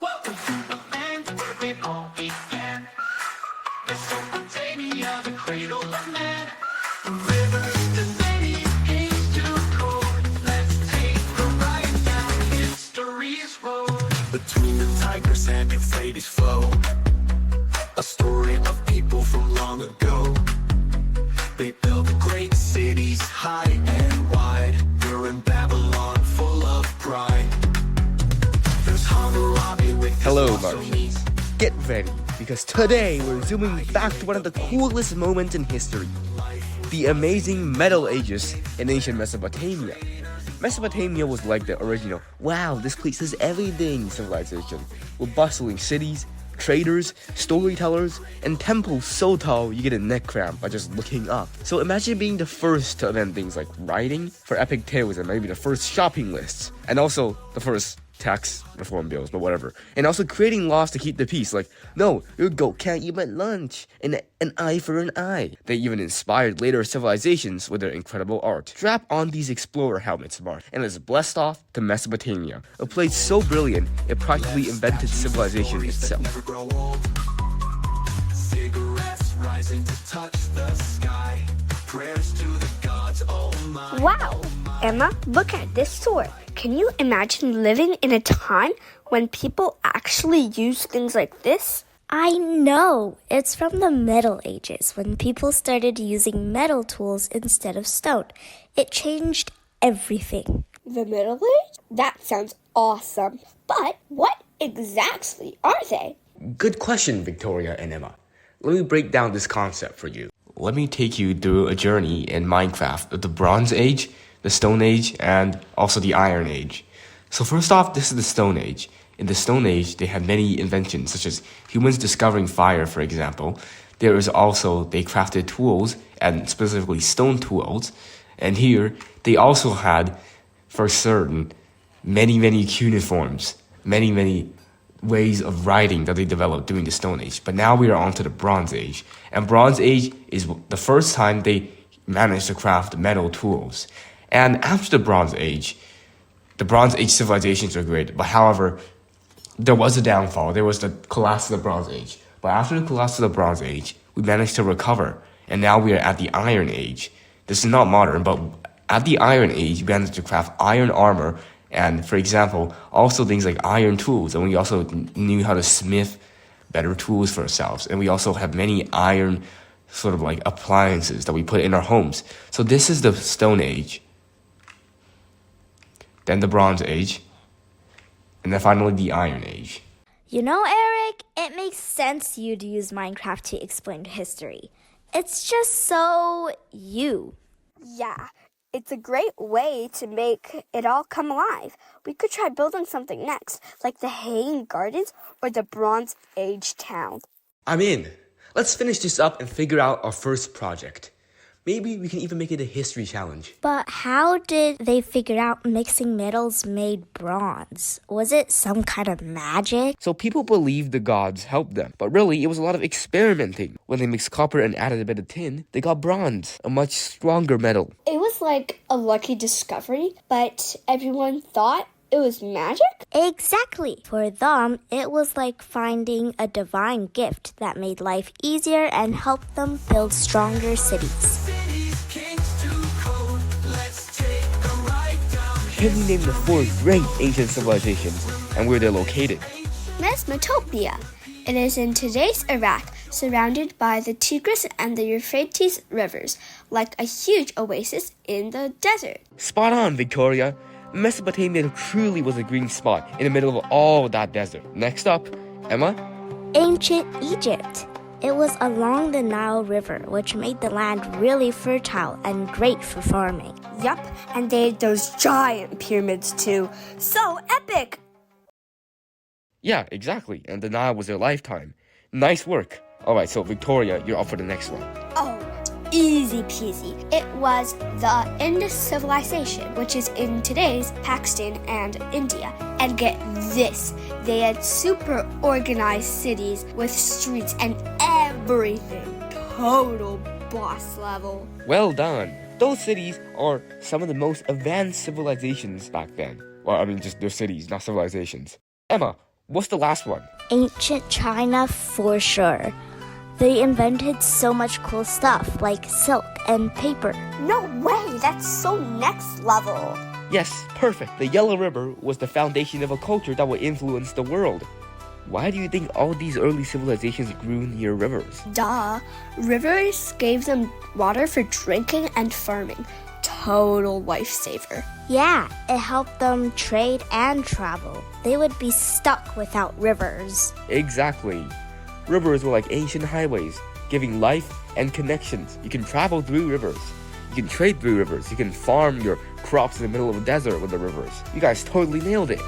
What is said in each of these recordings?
Welcome to the land where it all began. Mesopotamia, the cradle of man. The rivers, the many kings to code. Let's take a ride down history's road. Between the Tigris and Euphrates flow, a story of people from long ago. They built great cities high and wide. We're in Babylon full of pride. There's Hammurabi with his Hello, awesome Martians. Get ready, because today we're zooming back to one of the coolest moments in history. The amazing Middle Ages in ancient Mesopotamia. Mesopotamia was like the original, wow, this place has everything civilization, with bustling cities, traders, storytellers, and temples so tall you get a neck cramp by just looking up. So imagine being the first to invent things like writing for epic tales and maybe the first shopping lists, and also the first tax reform bills, but whatever. And also creating laws to keep the peace, like, no, your goat can't eat my lunch, and an eye for an eye. They even inspired later civilizations with their incredible art. Strap on these explorer helmets, Mark, and let's blast off to Mesopotamia, a place so brilliant it practically invented civilization itself. never grow old. Cigarettes rising to touch the sky. Prayers to the gods almighty. Wow! Emma, look at this sword. Can you imagine living in a time when people actually use things like this? I know. It's from the Middle Ages when people started using metal tools instead of stone. It changed everything. The Middle Age? That sounds awesome. But what exactly are they? Good question, Victoria and Emma. Let me break down this concept for you. Let me take you through a journey in Minecraft of the Bronze Age, the Stone Age, and also the Iron Age. So first off, this is the Stone Age. In the Stone Age, they had many inventions, such as humans discovering fire, for example. There is also, they crafted tools, and specifically stone tools. And here, they also had, for certain, many cuneiforms, many ways of writing that they developed during the Stone Age. But now we are on to the Bronze Age. And Bronze Age is the first time they managed to craft metal tools. And after the Bronze Age civilizations were great. But however, there was a downfall. There was the collapse of the Bronze Age. But after the collapse of the Bronze Age, we managed to recover. And now we are at the Iron Age. This is not modern, but at the Iron Age, we managed to craft iron armor. And for example, also things like iron tools. And we also knew how to smith better tools for ourselves. And we also have many iron sort of like appliances that we put in our homes. So this is the Stone Age. Then the Bronze Age. And then finally the Iron Age. You know, Eric, it makes sense you'd use Minecraft to explain history. It's just so you. Yeah, it's a great way to make it all come alive. We could try building something next, like the Hanging Gardens or the Bronze Age town. I'm in. Let's finish this up and figure out our first project. Maybe we can even make it a history challenge. But how did they figure out mixing metals made bronze? Was it some kind of magic? So people believed the gods helped them, but really it was a lot of experimenting. When they mixed copper and added a bit of tin, they got bronze, a much stronger metal. It was like a lucky discovery, but everyone thought it was magic? Exactly. For them, it was like finding a divine gift that made life easier and helped them build stronger cities. Here we name the 4 great ancient civilizations and where they're located. Mesopotamia. It is in today's Iraq, surrounded by the Tigris and the Euphrates rivers, like a huge oasis in the desert. Spot on, Victoria. Mesopotamia truly was a green spot in the middle of all that desert. Next up, Emma? Ancient Egypt. It was along the Nile River, which made the land really fertile and great for farming. Yup, and they had those giant pyramids too. So epic! Yeah, exactly. And the Nile was their lifetime. Nice work. Alright, so Victoria, you're up for the next one. Oh, easy peasy. It was the Indus civilization, which is in today's Pakistan and India. And get this, they had super organized cities with streets and everything. Total boss level. Well done. Those cities are some of the most advanced civilizations back then. Well, I mean, just their cities, not civilizations. Emma, What's the last one? Ancient China for sure. They invented so much cool stuff like silk and paper. No way, that's so next level. Yes, perfect. The Yellow River was the foundation of a culture that would influence the world. Why do you think all these early civilizations grew near rivers? Duh. Rivers gave them water for drinking and farming. Total lifesaver. Yeah, it helped them trade and travel. They would be stuck without rivers. Exactly. Rivers were like ancient highways, giving life and connections. You can travel through rivers. You can trade through rivers. You can farm your crops in the middle of the desert with the rivers. You guys totally nailed it.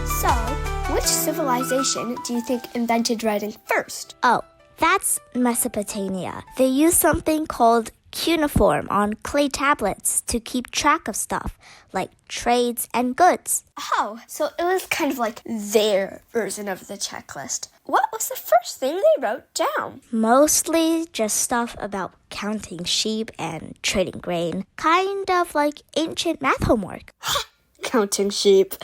So, which civilization do you think invented writing first? Oh, that's Mesopotamia. They used something called cuneiform on clay tablets to keep track of stuff, like trades and goods. Oh, so it was kind of like their version of the checklist. What was the first thing they wrote down? Mostly just stuff about counting sheep and trading grain. Kind of like ancient math homework. Counting sheep.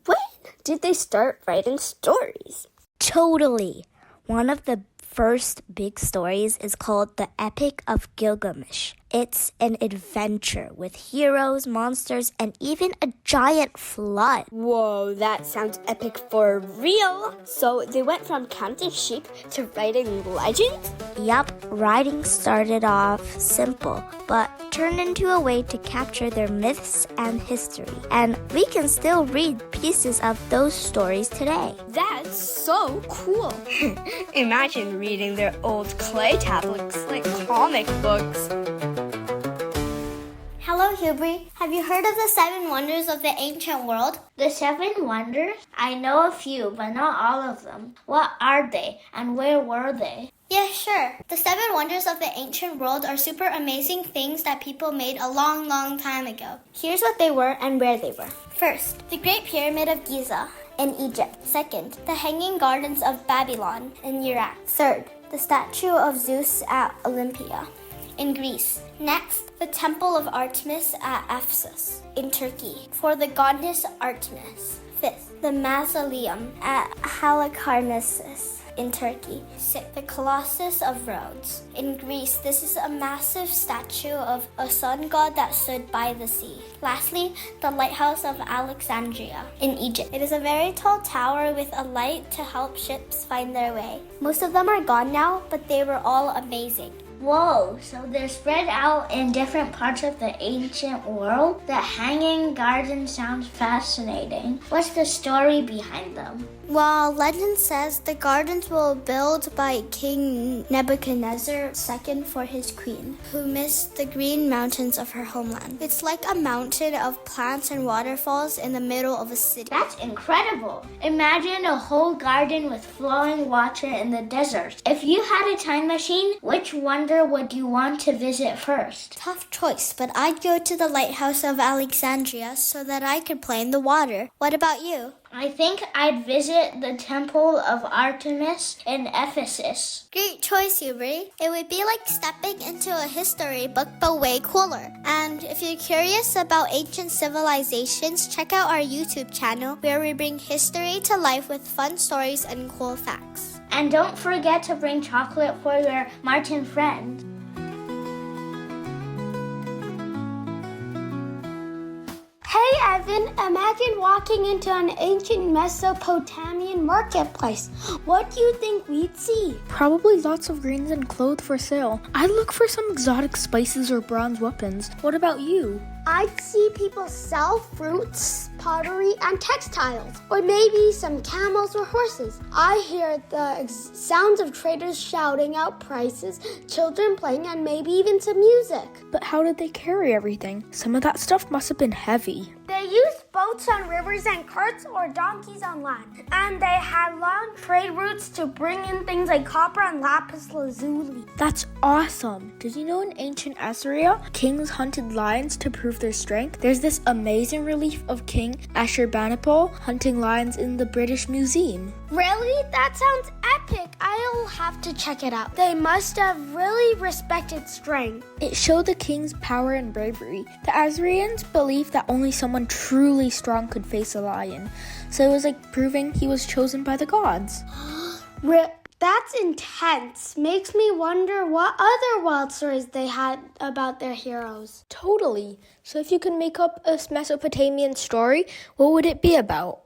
When did they start writing stories? Totally. One of the first big stories is called the Epic of Gilgamesh. It's an adventure with heroes, monsters, and even a giant flood. Whoa, that sounds epic for real. So they went from counting sheep to writing legends? Yup, writing started off simple, but turned into a way to capture their myths and history. And we can still read pieces of those stories today. That's so cool. Imagine reading their old clay tablets like comic books. Hello, Hubri. Have you heard of the 7 wonders of the ancient world? The 7 wonders? I know a few, but not all of them. What are they, and where were they? Yeah, sure. The 7 wonders of the ancient world are super amazing things that people made a long, long time ago. Here's what they were and where they were. First, the Great Pyramid of Giza in Egypt. Second, the Hanging Gardens of Babylon in Iraq. Third, the statue of Zeus at Olympia in Greece. Next, the Temple of Artemis at Ephesus in Turkey for the goddess Artemis. Fifth, the Mausoleum at Halicarnassus in Turkey. Sixth, the Colossus of Rhodes in Greece. This is a massive statue of a sun god that stood by the sea. Lastly, the Lighthouse of Alexandria in Egypt. It is a very tall tower with a light to help ships find their way. Most of them are gone now, but they were all amazing. Whoa, so they're spread out in different parts of the ancient world? The Hanging Garden sounds fascinating. What's the story behind them? Well, legend says the gardens were built by King Nebuchadnezzar II for his queen, who missed the green mountains of her homeland. It's like a mountain of plants and waterfalls in the middle of a city. That's incredible. Imagine a whole garden with flowing water in the desert. If you had a time machine, which wonder would you want to visit first? Tough choice, but I'd go to the Lighthouse of Alexandria so that I could play in the water. What about you? I think I'd visit the Temple of Artemis in Ephesus. Great choice, Hubri. It would be like stepping into a history book, but way cooler. And if you're curious about ancient civilizations, check out our YouTube channel where we bring history to life with fun stories and cool facts. And don't forget to bring chocolate for your Martin friend. Hey Evan, imagine walking into an ancient Mesopotamian marketplace. What do you think we'd see? Probably lots of grains and clothes for sale. I'd look for some exotic spices or bronze weapons. What about you? I'd see people sell fruits, pottery, and textiles, or maybe some camels or horses. I hear the sounds of traders shouting out prices, children playing, and maybe even some music. But how did they carry everything? Some of that stuff must have been heavy. They used boats on rivers and carts or donkeys on land. And they had long trade routes to bring in things like copper and lapis lazuli. That's awesome. Did you know in ancient Assyria, kings hunted lions to prove their strength? There's this amazing relief of King Ashurbanipal hunting lions in the British Museum. Really? That sounds epic. I'll have to check it out. They must have really respected strength. It showed the king's power and bravery. The Assyrians believed that only someone truly strong could face a lion. So it was like proving he was chosen by the gods. That's intense. Makes me wonder what other wild stories they had about their heroes. Totally. So if you could make up a Mesopotamian story, what would it be about?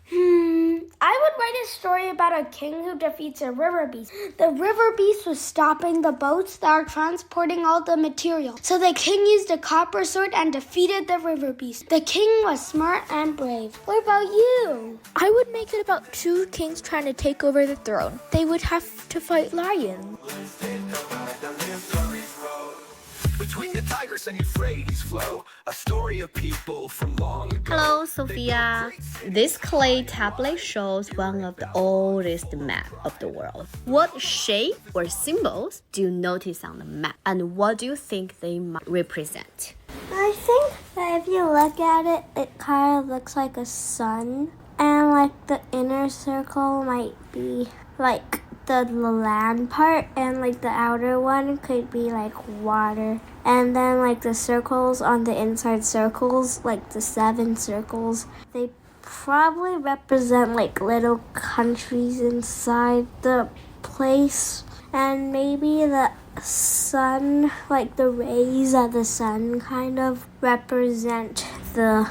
I would write a story about a king who defeats a river beast. The river beast was stopping the boats that are transporting all the material. So the king used a copper sword and defeated the river beast. The king was smart and brave. What about you? I would make it about two kings trying to take over the throne. They would have to fight lions. Between the Tigris and Euphrates flow a story of people from long ago. Hello, Sophia. This clay tablet shows one of the oldest maps of the world. What shape or symbols do you notice on the map, and what do you think they might represent? I think that if you look at it, it kind of looks like a sun. And like the inner circle might be like the land part, and like the outer one could be like water. And then like the circles on the inside circles, like the 7 circles, they probably represent like little countries inside the place. And maybe the sun, like the rays of the sun kind of represent the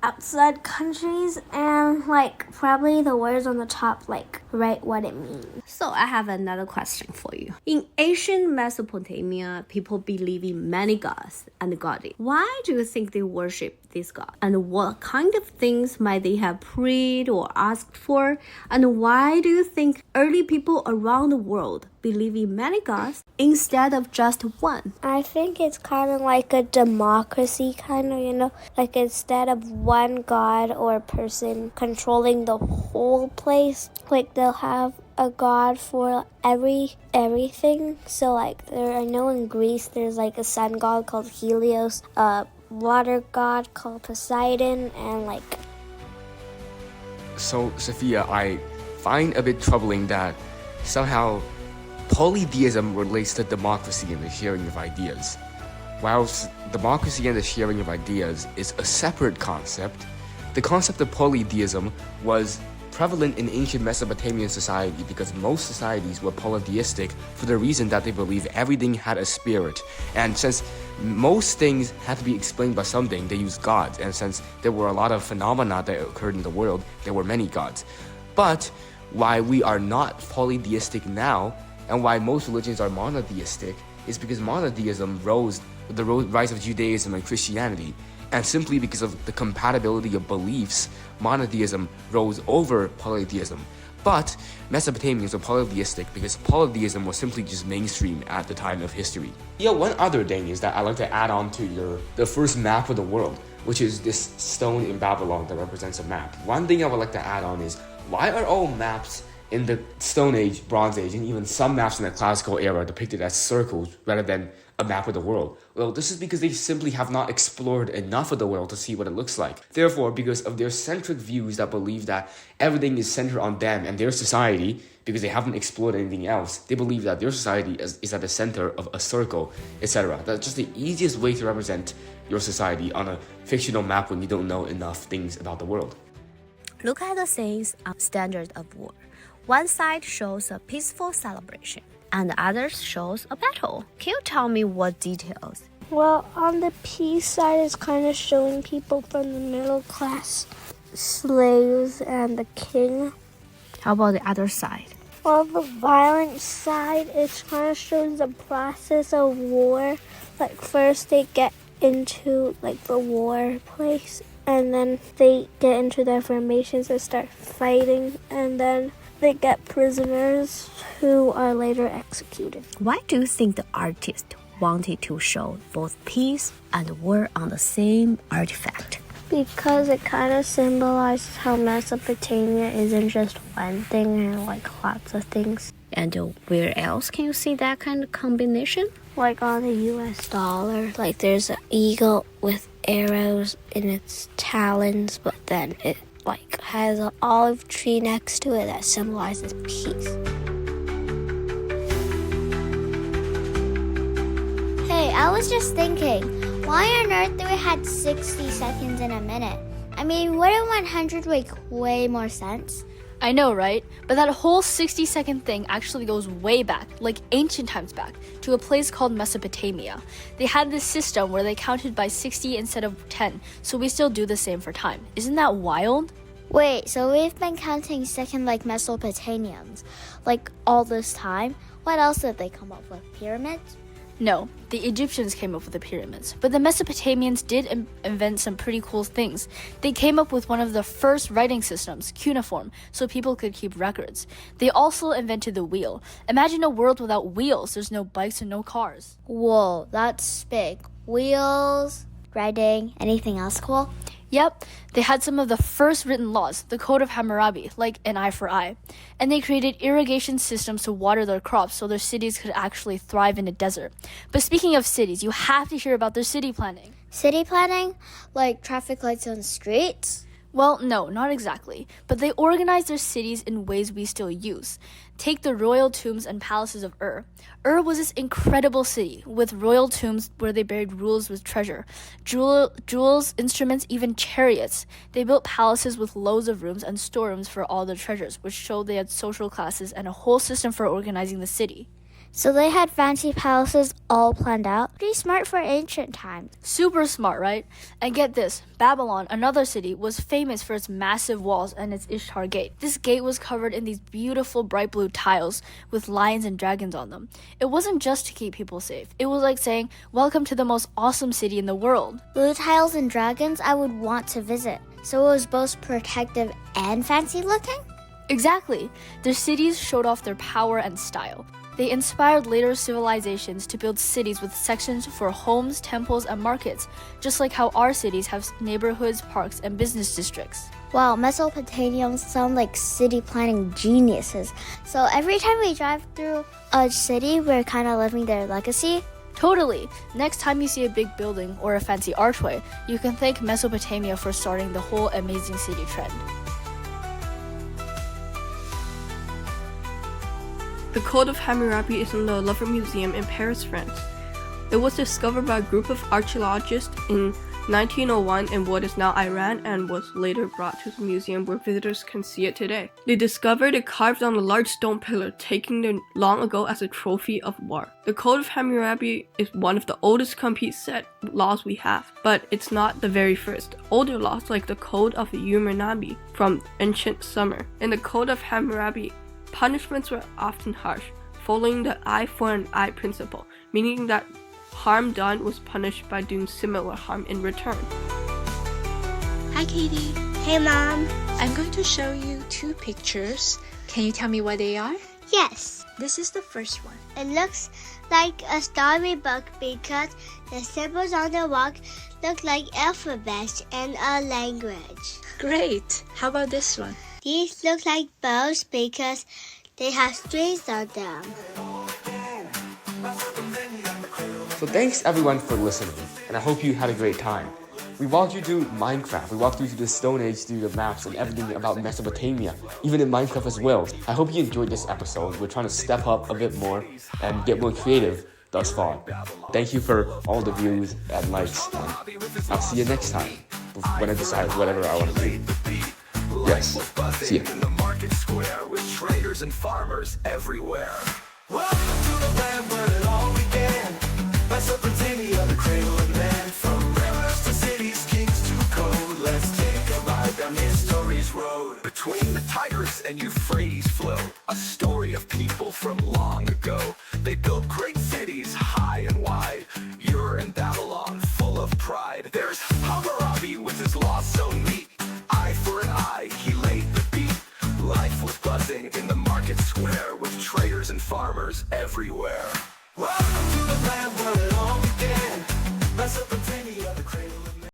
outside countries, and like probably the words on the top like write what it means. So I have another question for you. In ancient Mesopotamia, people believe in many gods and goddesses. Why do you think they worship these gods? And what kind of things might they have prayed or asked for? And why do you think early people around the world believe in many gods instead of just one? I think it's kind of like a democracy, kind of, like instead of one god or person controlling the whole place, like they'll have a god for everything. So like I know in Greece there's like a sun god called Helios, a water god called Poseidon, and like... So, Sophia, I find a bit troubling that somehow polytheism relates to democracy and the sharing of ideas. Whilst democracy and the sharing of ideas is a separate concept, the concept of polytheism was prevalent in ancient Mesopotamian society because most societies were polytheistic for the reason that they believed everything had a spirit. And since most things had to be explained by something, they used gods. And since there were a lot of phenomena that occurred in the world, there were many gods. But why we are not polytheistic now, and why most religions are monotheistic, is because monotheism rose with the rise of Judaism and Christianity. And simply because of the compatibility of beliefs, monotheism rose over polytheism. But Mesopotamians were polytheistic because polytheism was simply just mainstream at the time of history. One other thing is that I'd like to add on to the first map of the world, which is this stone in Babylon that represents a map. One thing I would like to add on is, why are all maps in the Stone Age, Bronze Age, and even some maps in the classical era depicted as circles rather than a map of the world? Well, this is because they simply have not explored enough of the world to see what it looks like. Therefore, because of their centric views that believe that everything is centered on them and their society, because they haven't explored anything else, they believe that their society is at the center of a circle, etc. That's just the easiest way to represent your society on a fictional map when you don't know enough things about the world. Look at the things on standard of war. One side shows a peaceful celebration, and the other shows a battle. Can you tell me what details? Well, on the peace side, it's kind of showing people from the middle class, slaves, and the king. How about the other side? Well, the violent side, it kind of shows the process of war. Like first they get into like the war place, and then they get into their formations and start fighting, and then they get prisoners who are later executed. Why do you think the artist wanted to show both peace and war on the same artifact? Because it kind of symbolizes how Mesopotamia isn't just one thing and like lots of things. And where else can you see that kind of combination? Like on the US dollar, like there's an eagle with arrows in its talons, but then it like has an olive tree next to it that symbolizes peace. Hey, I was just thinking, why on earth do we had 60 seconds in a minute? I mean, wouldn't 100 make way more sense? I know, right? But that whole 60-second thing actually goes way back, like ancient times back, to a place called Mesopotamia. They had this system where they counted by 60 instead of 10, so we still do the same for time. Isn't that wild? Wait, so we've been counting second like Mesopotamians, like all this time? What else did they come up with? Pyramids? No, the Egyptians came up with the pyramids, but the Mesopotamians did invent some pretty cool things. They came up with one of the first writing systems, cuneiform, so people could keep records. They also invented the wheel. Imagine a world without wheels. There's no bikes and no cars. Whoa, that's big. Wheels, writing, anything else cool? Yep, they had some of the first written laws, the Code of Hammurabi, like an eye for eye. And they created irrigation systems to water their crops so their cities could actually thrive in a desert. But speaking of cities, you have to hear about their city planning. City planning? Like traffic lights on the streets? Well, no, not exactly, but they organized their cities in ways we still use. Take the royal tombs and palaces of Ur. Ur was this incredible city with royal tombs where they buried rulers with treasure, jewels, instruments, even chariots. They built palaces with loads of rooms and storerooms for all their treasures, which showed they had social classes and a whole system for organizing the city. So they had fancy palaces all planned out? Pretty smart for ancient times. Super smart, right? And get this, Babylon, another city, was famous for its massive walls and its Ishtar gate. This gate was covered in these beautiful bright blue tiles with lions and dragons on them. It wasn't just to keep people safe. It was like saying, welcome to the most awesome city in the world. Blue tiles and dragons I would want to visit. So it was both protective and fancy looking? Exactly. Their cities showed off their power and style. They inspired later civilizations to build cities with sections for homes, temples, and markets, just like how our cities have neighborhoods, parks, and business districts. Wow, Mesopotamians sound like city planning geniuses. So every time we drive through a city, we're kind of living their legacy? Totally. Next time you see a big building or a fancy archway, you can thank Mesopotamia for starting the whole amazing city trend. The Code of Hammurabi is in the Louvre Museum in Paris, France. It was discovered by a group of archaeologists in 1901 in what is now Iran and was later brought to the museum where visitors can see it today. They discovered it carved on a large stone pillar taken there long ago as a trophy of war. The Code of Hammurabi is one of the oldest complete set laws we have, but it's not the very first. Older laws like the Code of Euphrates from ancient Sumer. In the Code of Hammurabi, punishments were often harsh, following the eye for an eye principle, meaning that harm done was punished by doing similar harm in return. Hi, Katie. Hey, Mom. I'm going to show you two pictures. Can you tell me what they are? Yes. This is the first one. It looks like a storybook because the symbols on the wall look like alphabets and a language. Great. How about this one? These look like bows because they have strings on them. So thanks everyone for listening, and I hope you had a great time. We walked you through Minecraft, we walked you through the Stone Age, through the maps and everything about Mesopotamia, even in Minecraft as well. I hope you enjoyed this episode. We're trying to step up a bit more and get more creative thus far. Thank you for all the views and likes, and I'll see you next time when I decide whatever I want to do. Yes, see ya. In the market square with traders and farmers everywhere. Welcome to the land where it all began. Mesopotamia, the cradle of man. From rivers to cities, kings to code. Let's take a ride down history's road. Between the Tigris and Euphrates flow a story of people from long ago. They built great cities high and wide. Ur and Babylon full of pride. There's Hammurabi with his laws so neat. Eye for an eye, he laid the beat. Life was buzzing in the market square with traders and farmers everywhere. Welcome to the land where it all began. Mesopotamia.